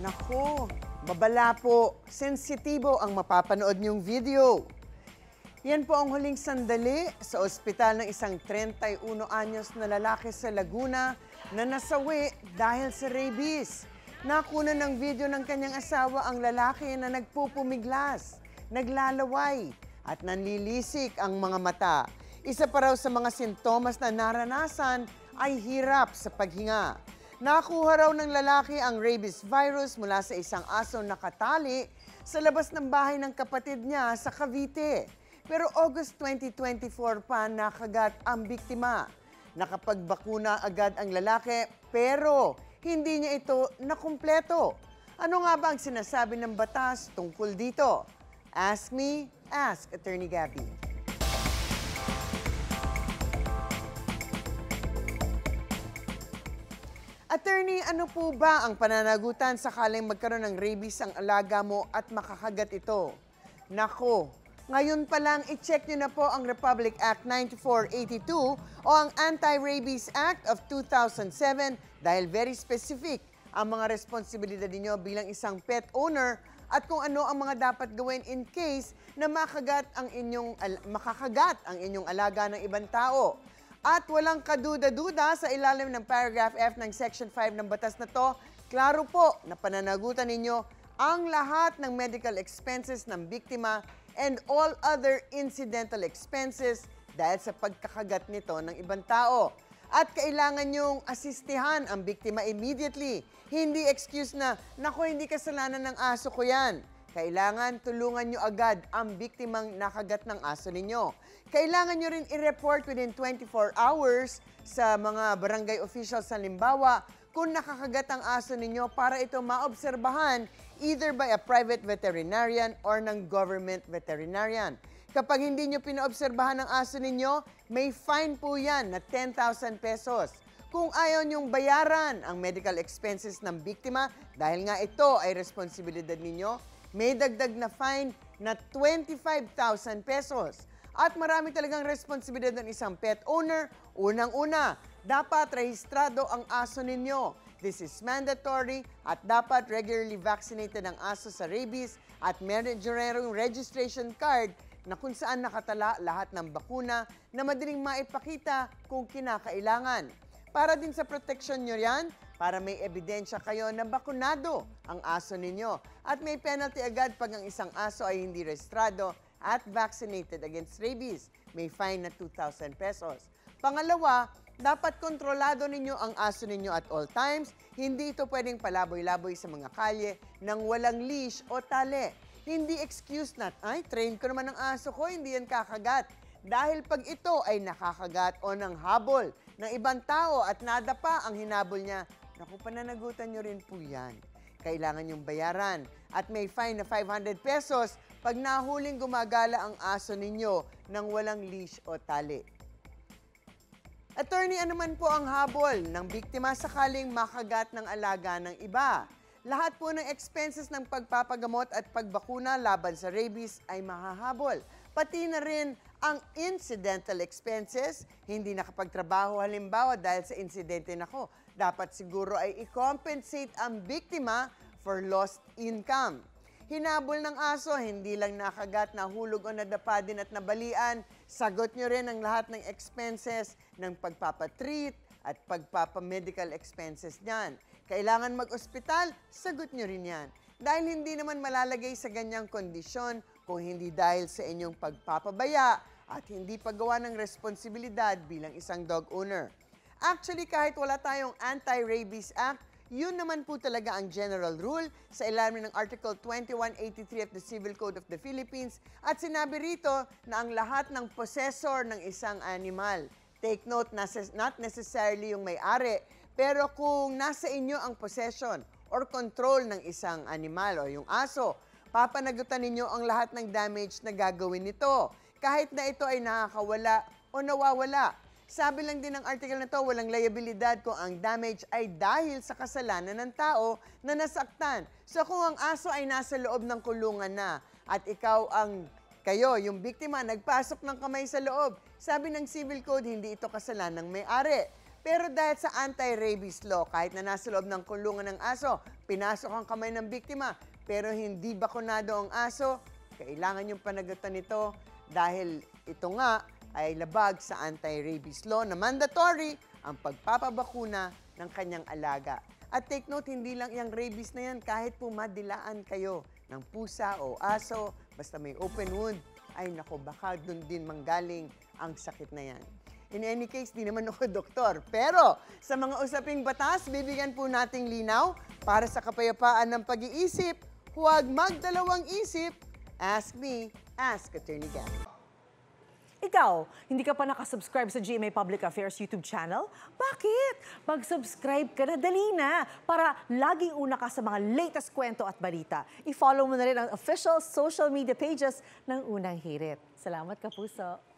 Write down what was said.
Naku, babala po, sensitibo ang mapapanood niyong video. Yan po ang huling sandali sa ospital ng isang 31 anyos na lalaki sa Laguna na nasawi dahil sa rabies. Nakuna ng video ng kanyang asawa ang lalaki na nagpupumiglas, naglalaway at nanlilisik ang mga mata. Isa pa raw sa mga sintomas na naranasan ay hirap sa paghinga. Nakuha raw ng lalaki ang rabies virus mula sa isang aso nakatali sa labas ng bahay ng kapatid niya sa Cavite. Pero August 2024 pa nakagat ang biktima. Nakapagbakuna agad ang lalaki pero hindi niya ito nakumpleto. Ano nga ba ang sinasabi ng batas tungkol dito? Ask me, ask Attorney Gabby. Attorney, ano po ba ang pananagutan sakaling magkaroon ng rabies ang alaga mo at makakagat ito? Nako, ngayon pa lang i-check nyo na po ang Republic Act 9482 o ang Anti-Rabies Act of 2007 dahil very specific ang mga responsibilidad ninyo bilang isang pet owner at kung ano ang mga dapat gawin in case na makakagat ang inyong alaga ng ibang tao. At walang kaduda-duda sa ilalim ng paragraph F ng Section 5 ng batas na to, klaro po na pananagutan ninyo ang lahat ng medical expenses ng biktima and all other incidental expenses dahil sa pagkakagat nito ng ibang tao. At kailangan nyong asistihan ang biktima immediately. Hindi excuse na, naku, hindi kasalanan ng aso ko yan. Kailangan tulungan nyo agad ang biktimang nakagat ng aso ninyo. Kailangan nyo rin i-report within 24 hours sa mga barangay officials sa Limbawa kung nakakagat ang aso ninyo para ito maobserbahan either by a private veterinarian or ng government veterinarian. Kapag hindi nyo pinaobserbahan ang aso ninyo, may fine po yan na 10,000 pesos. Kung ayaw nyong bayaran ang medical expenses ng biktima, dahil nga ito ay responsibilidad ninyo, may dagdag na fine na 25,000 pesos. At marami talagang responsibilidad ng isang pet owner. Unang-una, dapat rehistrado ang aso ninyo. This is mandatory at dapat regularly vaccinated ang aso sa rabies at meron registration card na kung saan nakatala lahat ng bakuna na madaling maipakita kung kinakailangan. Para din sa protection nyo yan, para may ebidensya kayo na bakunado ang aso ninyo. At may penalty agad pag ang isang aso ay hindi rehistrado at vaccinated against rabies. May fine na 2,000 pesos. Pangalawa, dapat kontrolado ninyo ang aso ninyo at all times. Hindi ito pwedeng palaboy-laboy sa mga kalye nang walang leash o tali. Hindi excuse na, ay, train ko naman ang aso ko, hindi yan kakagat. Dahil pag ito ay nakakagat o nang habol ng ibang tao at nadapa ang hinabol niya, naku, pananagutan nyo rin po yan. Kailangan yung bayaran at may fine na 500 pesos pag nahuling gumagala ang aso ninyo nang walang leash o tali. Attorney, ano man po ang habol ng biktima sakaling makagat ng alaga ng iba? Lahat po ng expenses ng pagpapagamot at pagbakuna laban sa rabies ay mahahabol. Pati na rin ang incidental expenses, hindi nakapagtrabaho halimbawa dahil sa insidente nako. Dapat siguro ay i-compensate ang biktima for lost income. Hinabol ng aso, hindi lang nakagat, nahulog o nadapa din at nabalian. Sagot nyo rin ang lahat ng expenses ng pagpapatreat at pagpapamedical expenses niyan. Kailangan mag-ospital, sagot nyo rin yan. Dahil hindi naman malalagay sa ganyang kondisyon kung hindi dahil sa inyong pagpapabaya at hindi paggawa ng responsibilidad bilang isang dog owner. Actually, kahit wala tayong Anti-Rabies Act, yun naman po talaga ang general rule sa ilalim ng Article 2183 of the Civil Code of the Philippines at sinabi rito na ang lahat ng possessor ng isang animal, take note, not necessarily yung may-ari, pero kung nasa inyo ang possession or control ng isang animal o yung aso, papanagutan ninyo ang lahat ng damage na gagawin nito, kahit na ito ay nakakawala o nawawala. Sabi lang din ng article na to, walang liabilidad kung ang damage ay dahil sa kasalanan ng tao na nasaktan. So kung ang aso ay nasa loob ng kulungan na at kayo, yung biktima, nagpasok ng kamay sa loob, sabi ng Civil Code, hindi ito kasalanan ng may-ari. Pero dahil sa anti-rabies law, kahit na nasa loob ng kulungan ng aso, pinasok ang kamay ng biktima, pero hindi bakunado ang aso, kailangan yung panagutan nito dahil ito nga ay labag sa anti-rabies law na mandatory ang pagpapabakuna ng kanyang alaga. At take note, hindi lang yung rabies na yan, kahit pumadilaan kayo ng pusa o aso, basta may open wound, ay nako, baka dun din manggaling ang sakit na yan. In any case, di naman ako doktor. Pero sa mga usaping batas, bibigyan po nating linaw para sa kapayapaan ng pag-iisip. Huwag magdalawang isip. Ask me, ask Attorney Gabby. Ikaw, hindi ka pa nakasubscribe sa GMA Public Affairs YouTube channel? Bakit? Mag-subscribe ka na, dali na, para laging una ka sa mga latest kwento at balita. I-follow mo na rin ang official social media pages ng Unang Hirit. Salamat, Kapuso.